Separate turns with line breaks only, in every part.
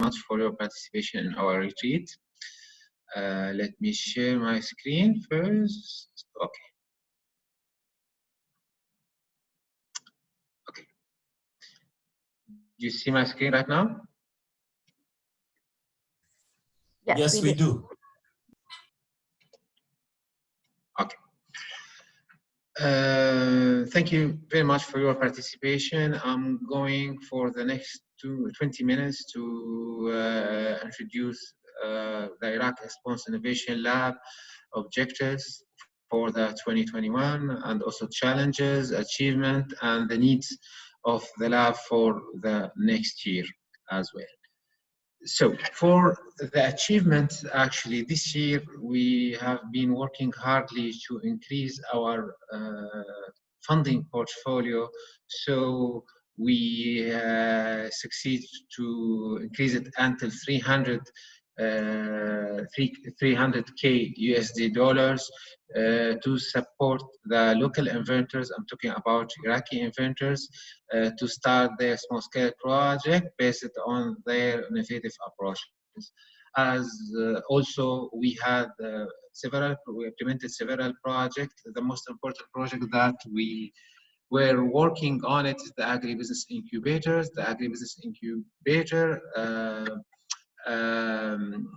much for your participation in our retreat. Let me share my screen first. Okay. Okay. Do you see my screen right now?
Yes, we do.
Okay. Thank you very much for your participation. I'm going for the next 20 minutes to introduce the Iraq Response Innovation Lab objectives for the 2021 and also challenges, achievement, and the needs of the lab for the next year as well. So for the achievements, actually, this year we have been working hardly to increase our funding portfolio. So we succeed to increase it until 300K USD dollars to support the local inventors. I'm talking about Iraqi inventors to start their small-scale project based on their innovative approaches. As also we implemented several projects. The most important project that we were working on it is the agribusiness incubators. The agribusiness incubator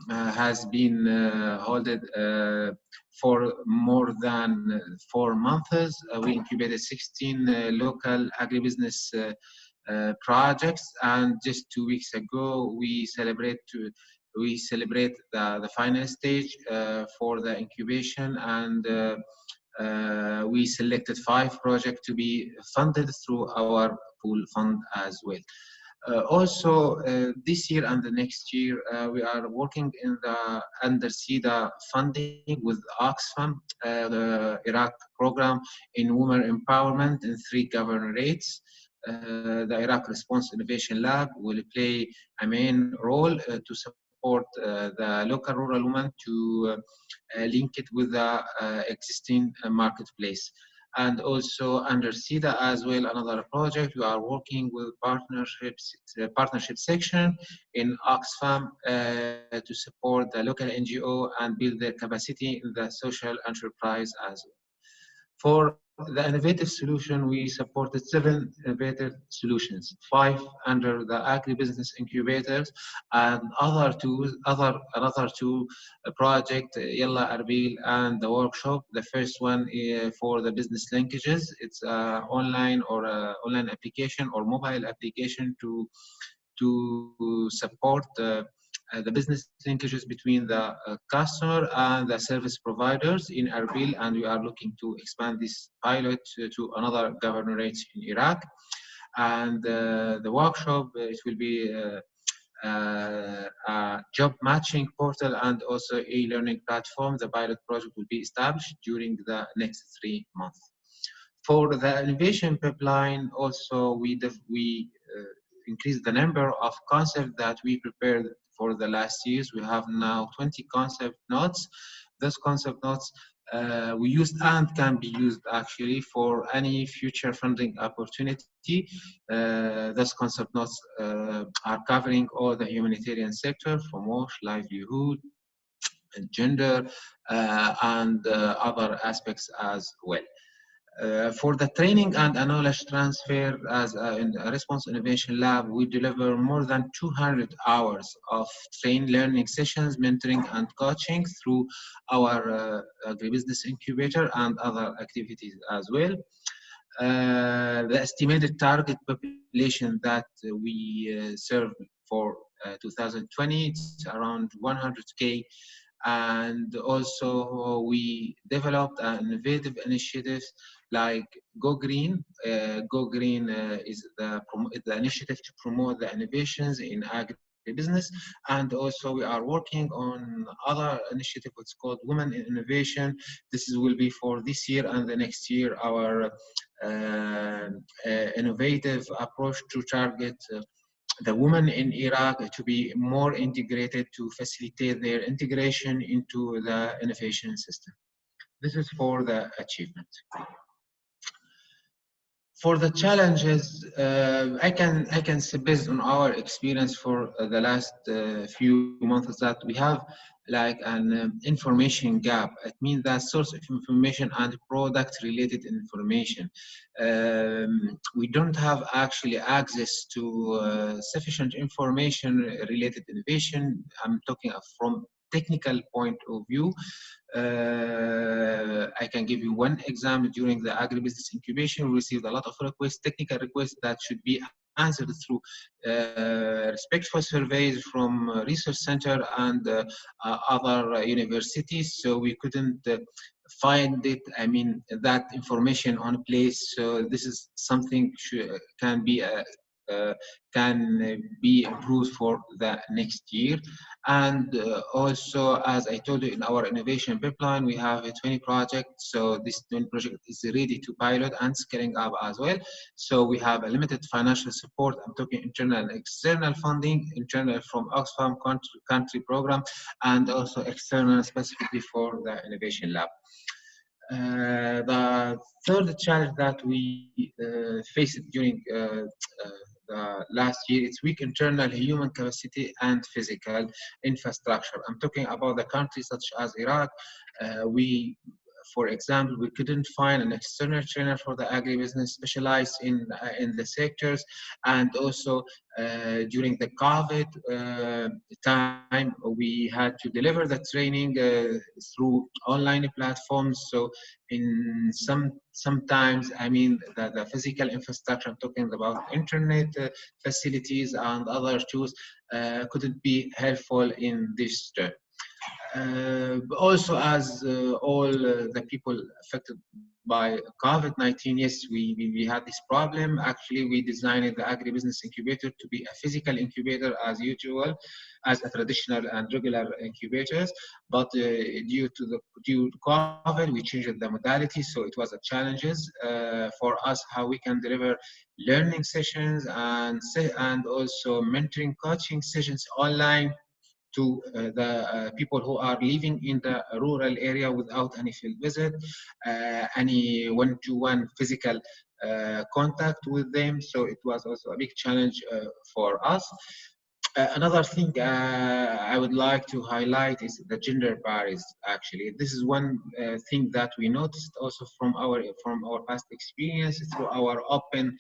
has been held for more than 4 months. We incubated 16 local agribusiness projects, and just 2 weeks ago we celebrate the final stage for the incubation, and we selected 5 projects to be funded through our pool fund as well. This year and the next year, we are working in the under SIDA funding with Oxfam, the Iraq program in women empowerment in 3 governorates. The Iraq Response Innovation Lab will play a main role to support the local rural women to link it with the existing marketplace. And also under SIDA as well, another project, we are working with partnership section in Oxfam to support the local NGO and build their capacity in the social enterprise as well. For the innovative solution, we supported 7 innovative solutions, 5 under the agribusiness incubators, and another two project, Yalla Arbil and the workshop. The first one for the business linkages. It's an online application or mobile application to support the business linkages between the customer and the service providers in Erbil, and we are looking to expand this pilot to another governorates in Iraq. And the workshop, it will be a job matching portal and also e-learning platform. The pilot project will be established during the next 3 months. For the innovation pipeline, also we increased the number of concepts that we prepared for the last years. We have now 20 concept notes. Those concept notes we used and can be used actually for any future funding opportunity. Those concept notes are covering all the humanitarian sector, from work, livelihood, and gender, and other aspects as well. For the training and knowledge transfer as in a Response Innovation Lab, we deliver more than 200 hours of learning sessions, mentoring and coaching through our agribusiness incubator and other activities as well. The estimated target population that we serve for 2020 is around 100K. And also we developed innovative initiatives like Go Green. Go Green is the initiative to promote the innovations in agribusiness, and also we are working on other initiative. It's called Women in Innovation. This will be for this year and the next year, our innovative approach to target the women in Iraq to be more integrated, to facilitate their integration into the innovation system. This is for the achievement. For the challenges, I can say based on our experience for the last few months that we have like an information gap. It means that source of information and product related information. We don't have actually access to sufficient information related innovation. I'm talking from technical point of view. I can give you one example. During the agribusiness incubation, we received a lot of requests, technical requests that should be answered through respectful surveys from research center and other universities. So we couldn't find it. I mean, that information on place. So this is something can be uh, be improved for the next year. And also, as I told you, in our innovation pipeline, we have a 20 project. So this 20 project is ready to pilot and scaling up as well. So we have a limited financial support. I'm talking internal and external funding, internal from Oxfam country program, and also external specifically for the innovation lab. The third challenge that we faced during the last year is weak internal human capacity and physical infrastructure. I'm talking about the countries such as Iraq. We For example, we couldn't find an external trainer for the agribusiness specialized in the sectors, and also during the COVID time, we had to deliver the training through online platforms. So in sometimes, I mean, the physical infrastructure, I'm talking about internet facilities and other tools, couldn't be helpful in this term. Also, as all the people affected by COVID-19, yes, we had this problem. Actually, we designed the agribusiness incubator to be a physical incubator as usual, as a traditional and regular incubators. But due to COVID, we changed the modality, so it was a challenges for us how we can deliver learning sessions and also mentoring coaching sessions online to the people who are living in the rural area without any field visit, any one-to-one physical contact with them. So it was also a big challenge for us. Another thing I would like to highlight is the gender barriers. Actually, this is one thing that we noticed also from our past experience through our open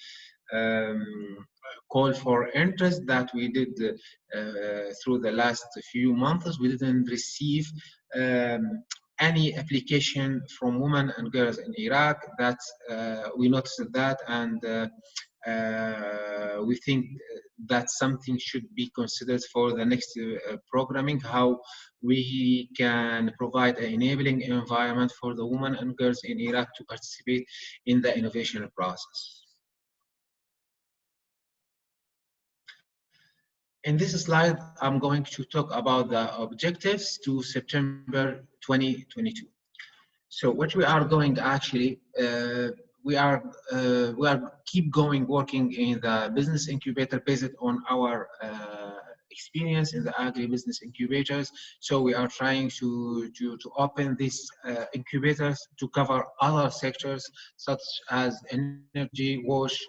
call for interest that we did through the last few months. We didn't receive any application from women and girls in Iraq. That we noticed that, and we think that something should be considered for the next programming, how we can provide an enabling environment for the women and girls in Iraq to participate in the innovation process. In this slide, I'm going to talk about the objectives to September 2022. So what we are doing actually, we are keep going working in the business incubator based on our experience in the agribusiness incubators. So we are trying to open these incubators to cover other sectors such as energy, wash,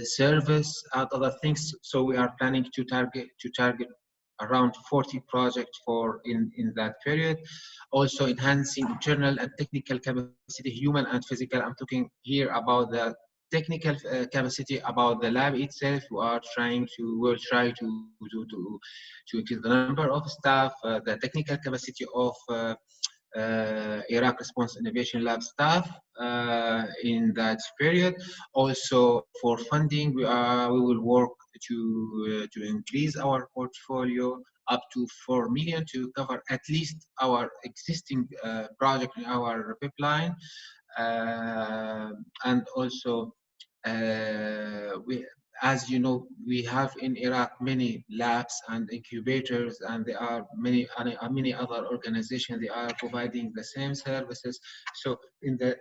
service, and other things. So we are planning to target around 40 projects in that period. Also enhancing internal and technical capacity, human and physical. I'm talking here about the technical capacity about the lab itself. We'll try to increase the number of staff, the technical capacity of Iraq Response Innovation Lab staff in that period. Also, for funding, we will work to increase our portfolio up to 4 million to cover at least our existing project in our pipeline. And also, we, as you know, we have in Iraq many labs and incubators, and there are many other organizations. They are providing the same services. So in the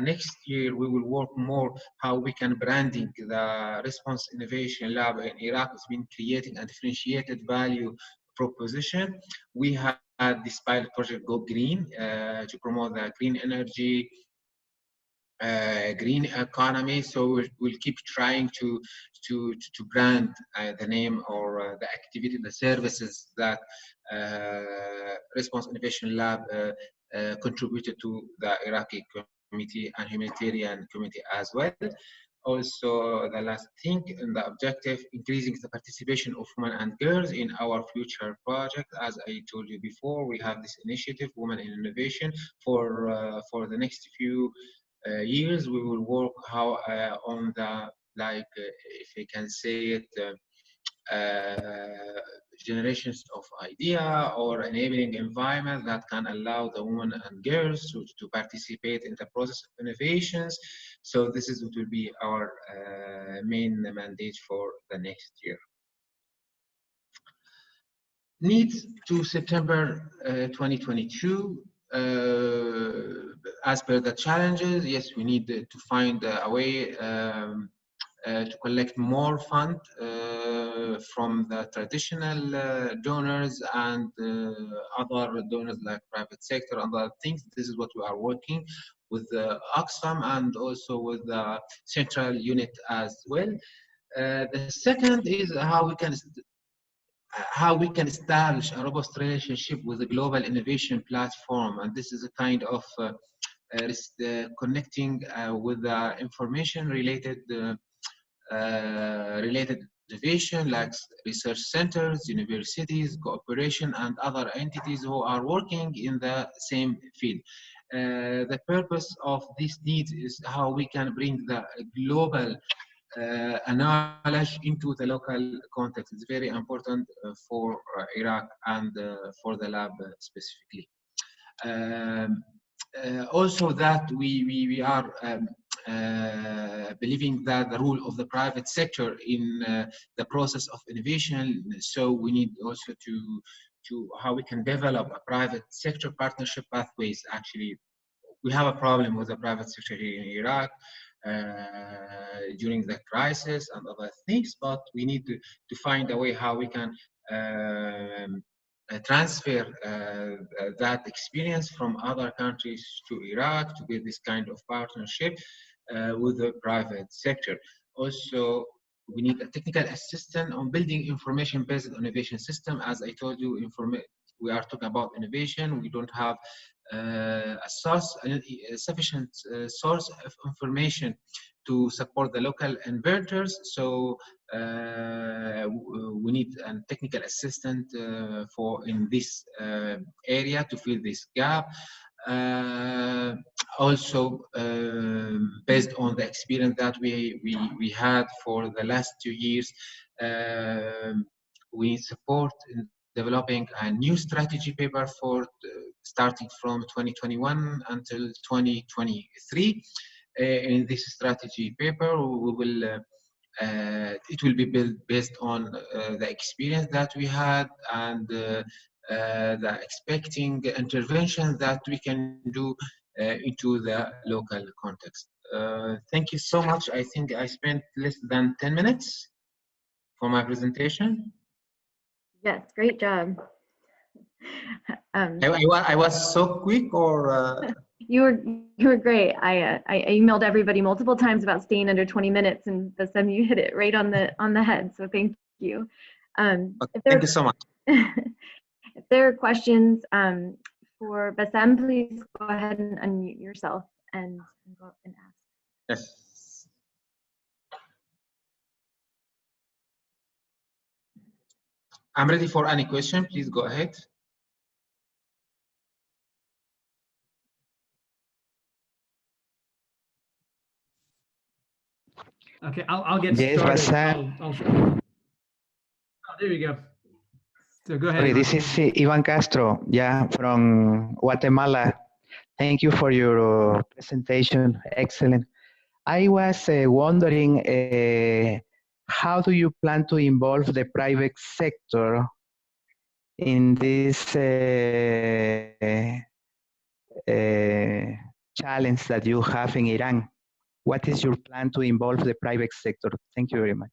next year, we will work more how we can branding the Response Innovation Lab in Iraq. Has been creating a differentiated value proposition. We had this pilot project Go Green to promote the green energy green economy. So we'll keep trying to brand the name or the activity, the services that Response Innovation Lab contributed to the Iraqi community and humanitarian community as well. Also, the last thing, and the objective, increasing the participation of women and girls in our future project. As I told you before, we have this initiative, Women in Innovation, for the next few years. We will work how on the, like, if I can say it, generations of idea or enabling environment that can allow the women and girls to participate in the process of innovations. So this is what will be our main mandate for the next year. Needs to September 2022. As per the challenges, yes, we need to find a way to collect more fund from the traditional donors and other donors like private sector and other things. This is what we are working with Oxfam and also with the central unit as well. The second is how we can establish a robust relationship with the global innovation platform, and this is a kind of connecting with the information related innovation like research centers, universities, cooperation, and other entities who are working in the same field. The purpose of this need is how we can bring the global knowledge into the local context. It's very important for Iraq and for the lab specifically. Also that we are believing that the role of the private sector in the process of innovation. So we need also to how we can develop a private sector partnership pathways. Actually, we have a problem with the private sector here in Iraq during the crisis and other things, but we need to find a way how we can transfer that experience from other countries to Iraq to get this kind of partnership with the private sector. Also, we need a technical assistance on building information-based innovation system. As I told you, we are talking about innovation. We don't have a sufficient source of information to support the local inventors. So we need a technical assistant in this area to fill this gap. Also, based on the experience that we had for the last 2 years, we support in developing a new strategy paper for starting from 2021 until 2023. In this strategy paper, we will it will be built based on the experience that we had and the expecting intervention that we can do into the local context. Thank you so much. I think I spent less than 10 minutes for my presentation.
Yes, great job.
I was so quick, or
you were great. I emailed everybody multiple times about staying under 20 minutes, and Bassem, you hit it right on the head. So thank you.
Thank you so much.
If there are questions for Bassem, please go ahead and unmute yourself and go up and ask.
Yes. I'm ready for any question. Please go ahead.
Okay, I'll get started. Oh, there you go. So go ahead.
Sorry, this is Ivan Castro, from Guatemala. Thank you for your presentation. Excellent. I was wondering, how do you plan to involve the private sector in this challenge that you have in Iran? What is your plan to involve the private sector? Thank you very much.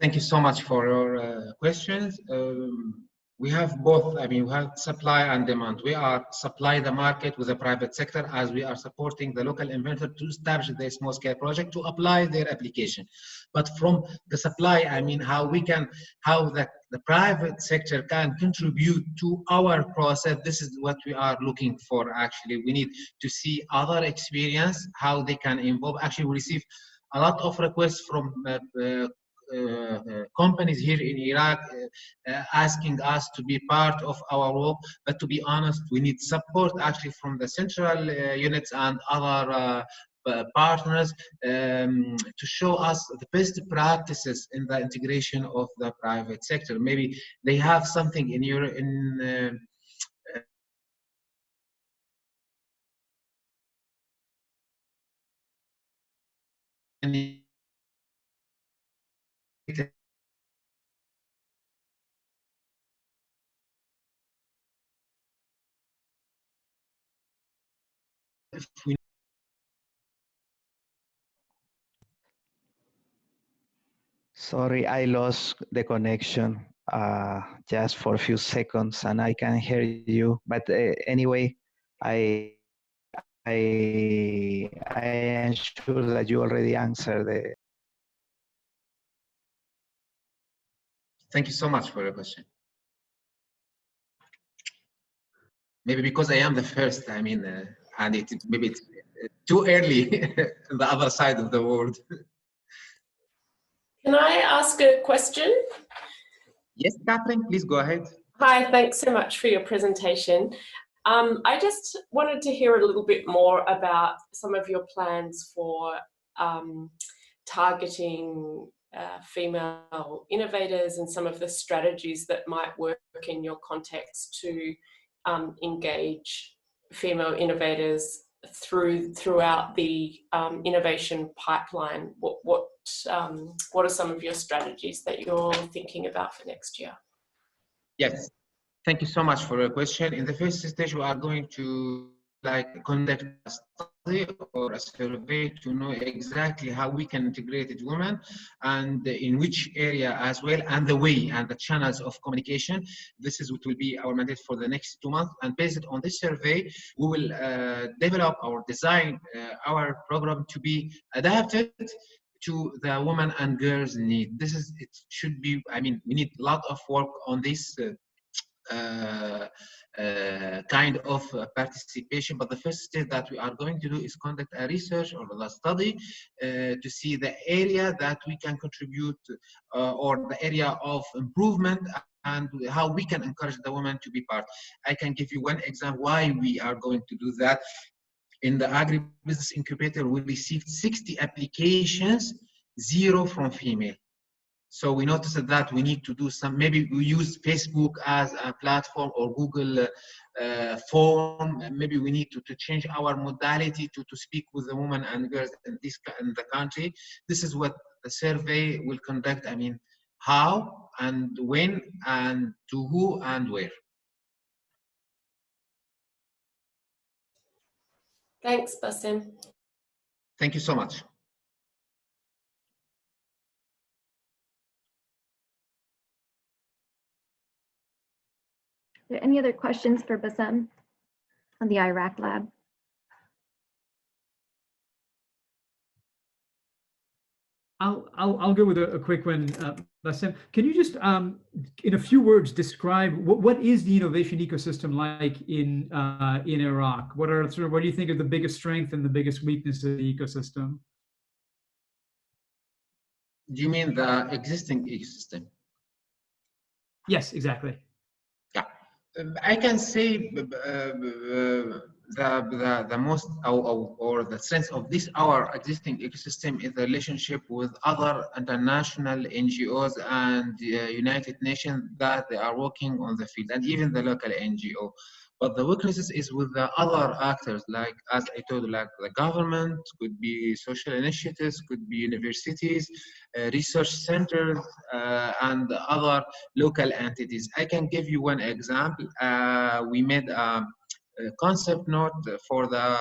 Thank you so much for your questions. We have both. I mean, we have supply and demand. We are supply the market with the private sector as we are supporting the local inventor to establish their small scale project to apply their application. But from the supply, I mean, how the private sector can contribute to our process. This is what we are looking for. Actually, we need to see other experience, how they can involve. Actually, we receive a lot of requests from companies here in Iraq asking us to be part of our work, but to be honest, we need support actually from the central units and other partners to show us the best practices in the integration of the private sector. Maybe they have something in if we
Sorry, I lost the connection just for a few seconds, and I can hear you. But anyway, I am sure that you already answered the.
Thank you so much for your question. Maybe because I am the first, I mean, and maybe it's too early on the other side of the world.
Can I ask a question?
Yes, Catherine, please go ahead.
Hi, thanks so much for your presentation. I just wanted to hear a little bit more about some of your plans for targeting female innovators and some of the strategies that might work in your context to engage female innovators throughout the innovation pipeline. What are some of your strategies that you're thinking about for next year?
Yes, thank you so much for your question. In the first stage, we are going to conduct a study or a survey to know exactly how we can integrate women and in which area as well, and the way and the channels of communication. This is what will be our mandate for the next 2 months. And based on this survey, we will develop or design our program to be adapted to the women and girls need. It should be, I mean, we need a lot of work on this kind of participation, but the first step that we are going to do is conduct a research or a study to see the area that we can contribute or the area of improvement and how we can encourage the women to be part. I can give you one example why we are going to do that. In the agribusiness incubator, we received 60 applications, 0 from female. So we noticed that we need to do some, maybe we use Facebook as a platform or Google form. Maybe we need to change our modality to speak with the women and girls in the country. This is what the survey will conduct. I mean, how and when and to who and where.
Thanks, Bassem.
Thank you so much.
Are there any other questions for Bassem on the Iraq lab?
I'll go with a quick one, Bassem. Can you just, in a few words, describe what is the innovation ecosystem like in Iraq? What do you think are the biggest strength and the biggest weakness of the ecosystem?
Do you mean the existing ecosystem?
Yes, exactly.
Yeah, I can say the most or the strength of this our existing ecosystem is the relationship with other international NGOs and United Nations that they are working on the field, and even the local NGO. But the weaknesses is with the other actors, like as I told you, like the government, could be social initiatives, could be universities, research centers, and other local entities. I can give you one example. We made a concept note for the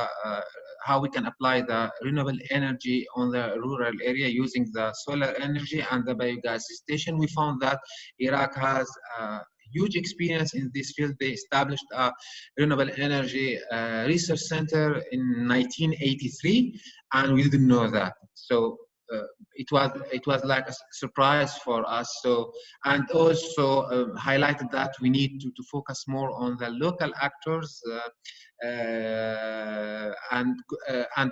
how we can apply the renewable energy on the rural area using the solar energy and the biogas station. We found that Iraq has a huge experience in this field. They established a renewable energy research center in 1983, and we didn't know that. So it was like a surprise for us. So, and also highlighted that we need to focus more on the local actors, and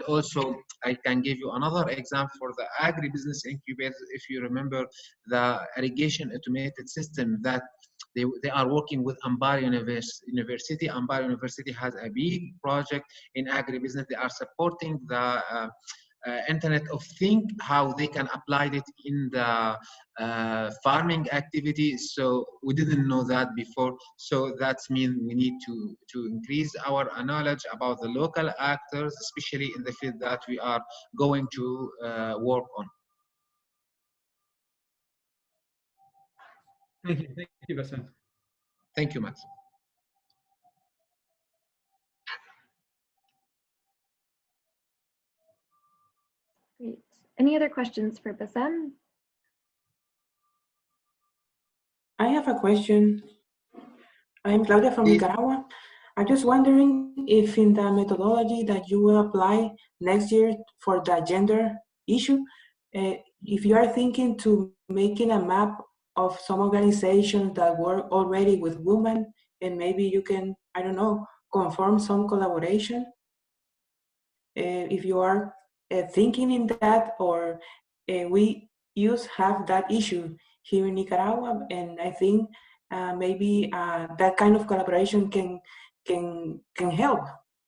also I can give you another example for the agribusiness incubator. If you remember the irrigation automated system that they are working with Amparo University. Amparo University has a big project in agribusiness. They are supporting the Internet of Things, how they can apply it in the farming activity. So we didn't know that before. So that means we need to increase our knowledge about the local actors, especially in the field that we are going to work on.
Thank you, Bassem.
Thank you, Max.
Great. Any other questions for Bassem?
I have a question. I'm Claudia from Nicaragua. I'm just wondering if in the methodology that you will apply next year for the gender issue, if you are thinking to making a map of some organizations that work already with women, and maybe you can, I don't know, confirm some collaboration. If you are thinking in that, or we have that issue here in Nicaragua, and I think maybe that kind of collaboration can help.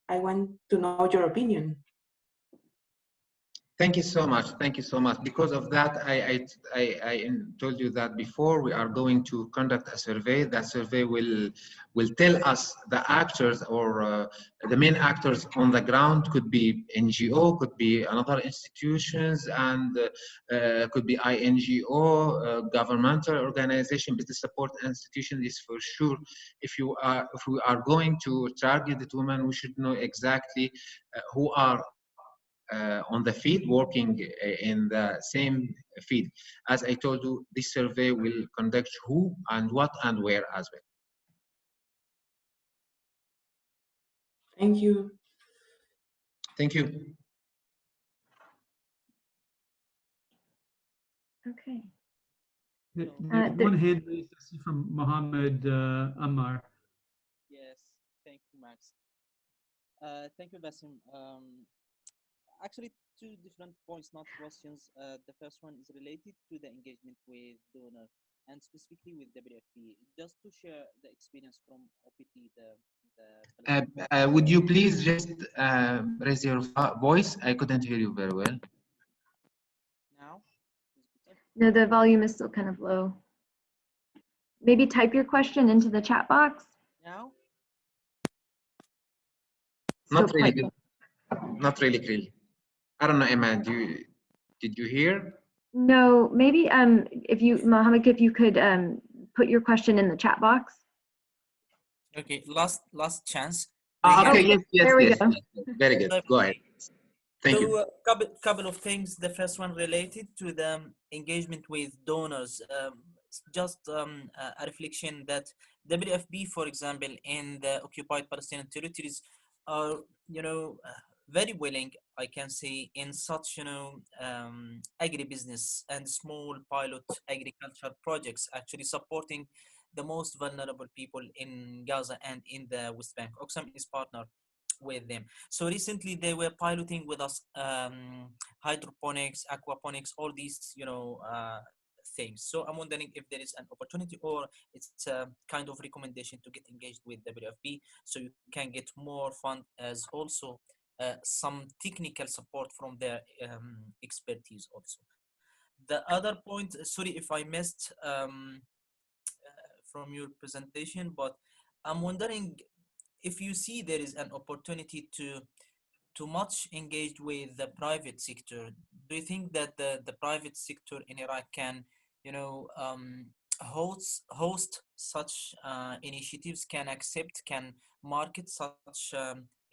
I want to know your opinion.
Thank you so much. Thank you so much. Because of that, I told you that before. We are going to conduct a survey. That survey will tell us the actors, or the main actors on the ground. Could be NGO, could be another institutions, and could be INGO, governmental organization, business support institution. Is for sure. If we are going to target the women, we should know exactly who are on the field, working in the same field. As I told you, this survey will conduct who and what and where as well.
Thank you.
Thank you.
Okay.
There's one hand raised, I see, from Mohammed Ammar.
Yes, thank you, Max. Thank you, Bassem. Actually, two different points, not questions. The first one is related to the engagement with donor, and specifically with WFP. Just to share the experience from OPT,
would you please just raise your voice? I couldn't hear you very well.
Now?
No, the volume is still kind of low. Maybe type your question into the chat box.
Now?
Not really good. Not really clear. I don't know, Emma, did you hear?
No, maybe Mohammed, if you could put your question in the chat box.
Okay, last chance.
Okay, yes,
there we
yes.
go.
Very good. Go ahead. Thank you.
Couple of things. The first one related to the engagement with donors. Just a reflection that WFP, for example, in the occupied Palestinian territories, are very willing, I can say, in such agribusiness and small pilot agriculture projects, actually supporting the most vulnerable people in Gaza and in the West Bank. Oxfam is partner with them. So recently they were piloting with us hydroponics, aquaponics, all these things. So I'm wondering if there is an opportunity, or it's a kind of recommendation to get engaged with WFP so you can get more fund, as also some technical support from their expertise also. The other point, sorry if I missed from your presentation, but I'm wondering if you see there is an opportunity to much engage with the private sector. Do you think that the private sector in Iraq can host such initiatives, can accept, can market such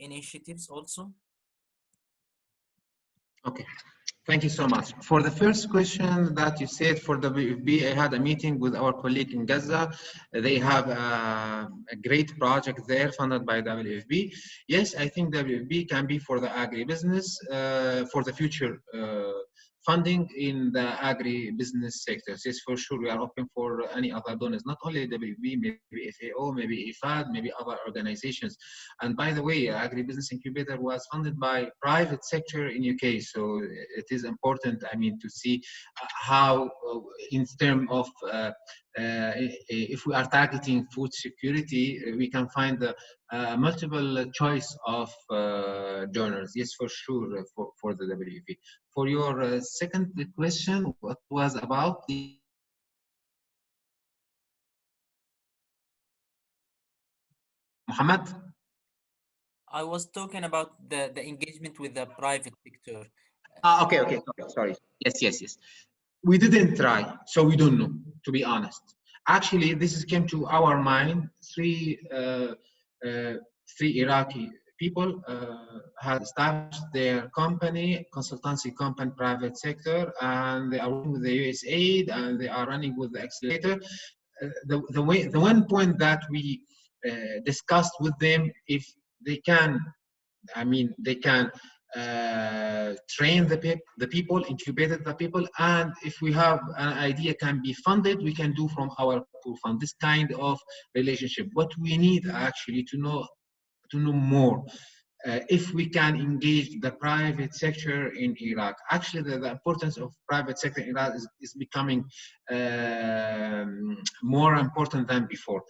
initiatives also?
Okay, Thank you so much. For the first question that you said for WFP, I had a meeting with our colleague in Gaza. They have a great project there funded by WFP. Yes, I think WFP can be for the agribusiness, for the future funding in the agribusiness sectors. Yes, for sure, we are open for any other donors, not only WFP, maybe FAO, maybe IFAD, maybe other organizations. And by the way, agribusiness incubator was funded by private sector in UK, so it is important, I mean, to see how, in terms of if we are targeting food security, we can find the multiple choice of donors. Yes, for sure, for the WFP. For your second question, what was about the Muhammad?
I was talking about the engagement with the private sector.
Okay, sorry. Yes. We didn't try, so we don't know, to be honest. Actually, this came to our mind. Three Iraqi people had established their company, consultancy company, private sector, and they are working with the USAID, and they are running with the accelerator. The one point that we discussed with them, if they can, I mean, they can train the people, incubated the people, and if we have an idea can be funded, we can do from our pool fund. This kind of relationship. What we need actually to know more. If we can engage the private sector in Iraq. Actually, the importance of private sector in Iraq is becoming more important than before.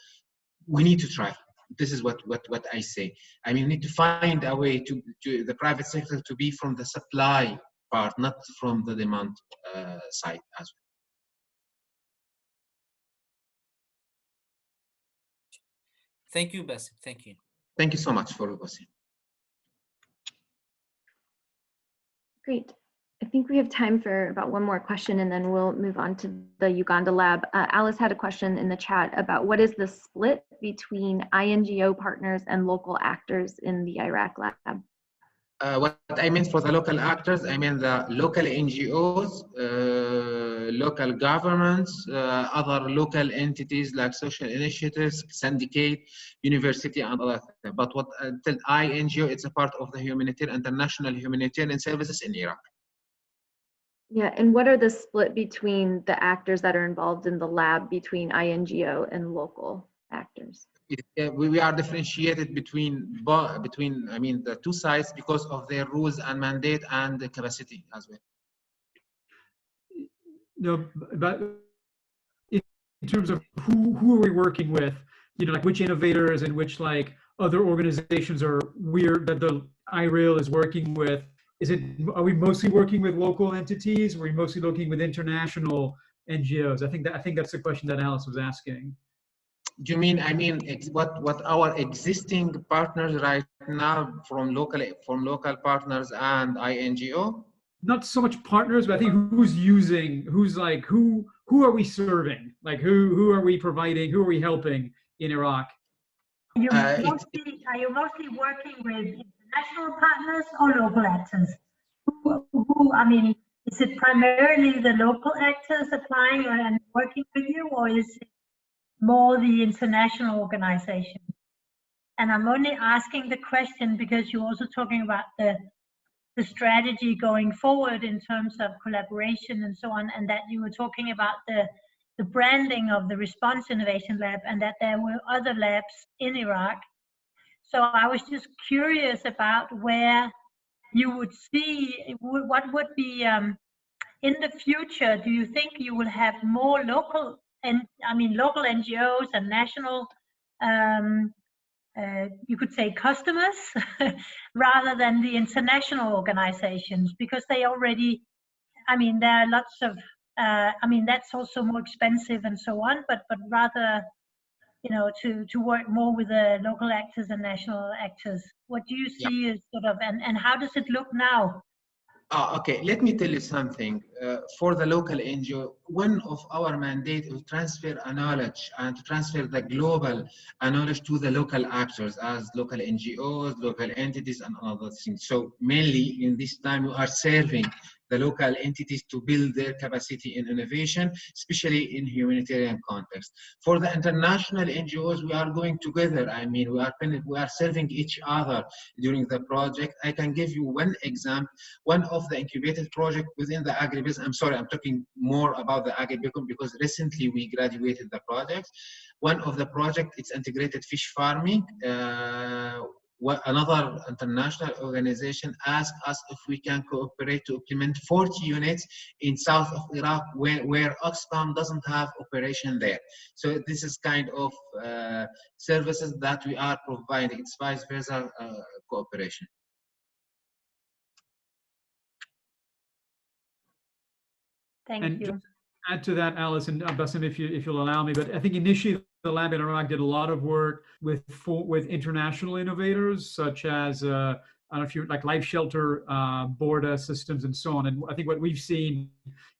We need to try. This is what I say. I mean, we need to find a way to the private sector to be from the supply part, not from the demand side as well.
Thank you, Basim. Thank you.
Thank you so much for Basim.
Great. I think we have time for about one more question and then we'll move on to the Uganda lab. Alice had a question in the chat about what is the split between INGO partners and local actors in the Iraq lab?
What I meant for the local actors, I mean the local NGOs, local governments, other local entities like social initiatives, syndicate, university, and other things. But what until INGO, it's a part of the international humanitarian services in Iraq.
Yeah, and what are the split between the actors that are involved in the lab between INGO and local actors?
We are differentiated between I mean the two sides because of their rules and mandate and the capacity as well.
No, but in terms of who are we working with, you know, like which innovators and which like other organizations that the IRIL is working with. Are we mostly working with local entities? Or are we mostly looking with international NGOs? I think that's the question that Alice was asking.
Do you mean, I mean, what our existing partners right now from local partners and INGO?
Not so much partners, but I think who are we serving? Like who are we providing? Who are we helping in Iraq?
Are you mostly working with international partners or local actors? I mean, is it primarily the local actors applying and working with you, or is it more the international organization? And I'm only asking the question because you're also talking about the strategy going forward in terms of collaboration and so on, and that you were talking about the branding of the Response Innovation Lab and that there were other labs in Iraq. So I was just curious about where you would see, what would be in the future, do you think you will have more local NGOs and national, you could say customers, rather than the international organizations, because they already, I mean, there are lots of, I mean, that's also more expensive and so on, but rather, you know, to work more with the local actors and national actors. What do you see as sort of, and how does it look now?
Okay, let me tell you something. For the local NGO, one of our mandate is to transfer a knowledge and to transfer the global knowledge to the local actors as local NGOs, local entities, and other things. So mainly in this time, we are serving the local entities to build their capacity in innovation, especially in humanitarian context. For the international NGOs, we are going together. I mean, we are serving each other during the project. I can give you one example. One of the incubated projects within the agribusiness, I'm sorry, I'm talking more about the agribusiness because recently we graduated the project. One of the project, it's integrated fish farming. Another international organization asked us if we can cooperate to implement 40 units in south of Iraq where Oxfam doesn't have operation there. So this is kind of services that we are providing. It's vice versa cooperation.
Thank you.
Just add to that, Alice and Bassem, if you'll allow me, but I think initially the lab in Iraq did a lot of work with international innovators, such as I don't know if you're like Life Shelter, Borda systems, and so on. And I think what we've seen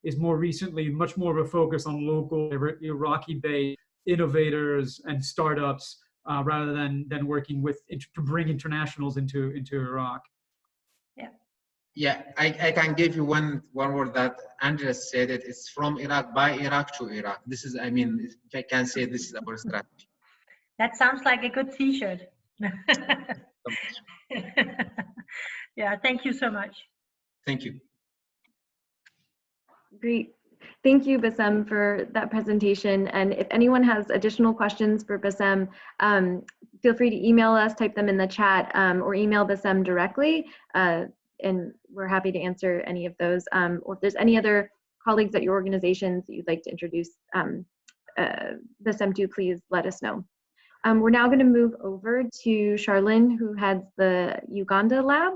is more recently much more of a focus on local Iraqi-based innovators and startups rather than working with to bring internationals into Iraq.
Yeah, I can give you one word that Andres said it. It's from Iraq, by Iraq to Iraq. This is, I mean, if I can say this is our strategy.
That sounds like a good t-shirt. Yeah, thank you so much.
Thank you.
Great. Thank you, Bassem, for that presentation. And if anyone has additional questions for Bassem, feel free to email us, type them in the chat, or email Bassem directly. And we're happy to answer any of those. Or if there's any other colleagues at your organizations that you'd like to introduce Bassem to, please let us know. We're now going to move over to Charlene, who heads the Uganda lab.